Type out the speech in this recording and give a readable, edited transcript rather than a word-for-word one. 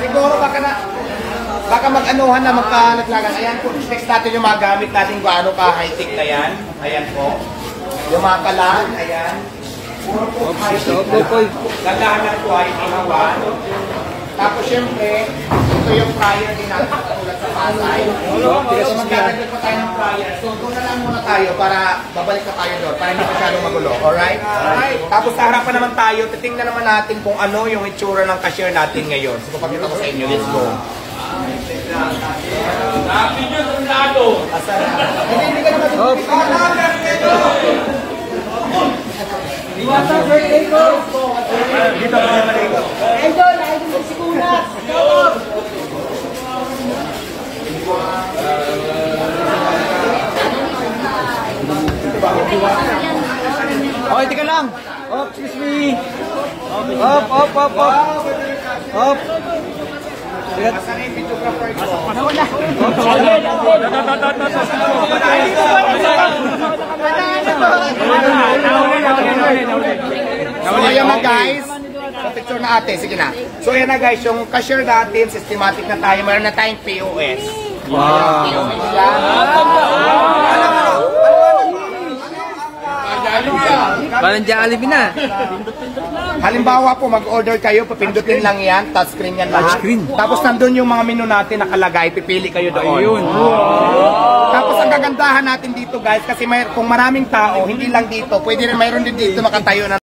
Siguro baka mag-anuhan na magkalaglagan. Ayan po, text natin yung mga gamit natin kung ano ka high-tech na yan. Ayan po. Yung mga kalan, ayan. Puro po high-tech na. Gagahan na po ay ihawan. Tapos syempre, ito yung fryer din natin katulad sa Pasay. So magdadagdag pa tayo ng fryer. So doon na lang muna tayo para babalik na tayo doon. Para hindi masyadong magulo. Alright? Tapos sa harapan naman tayo, titingnan naman natin kung ano yung itsura ng cashier natin ngayon. So papakita ko sa inyo. Let's go. Happy New Year! Hindi ka naman Diwata birthday ko! Dito ka naman ito. Idol si Kunas! Okay, tika lang! Oh, excuse me! Up! Asan yung videographer ko? So ayan na guys, sa picture na ate, sige na. So ayan na guys, yung cashier natin, systematic na tayo, mayroon na tayong POS. Wow! POS yan. Parang Jollibee na. Halimbawa po, mag-order kayo, papindutin lang yan, touchscreen yan lahat. Tapos nandun yung mga menu natin nakalagay, pipili kayo doon. Ayun. Tapos ang kagandahan natin dito guys, kasi kung maraming tao, hindi lang dito, pwede rin mayroon din dito makatayo na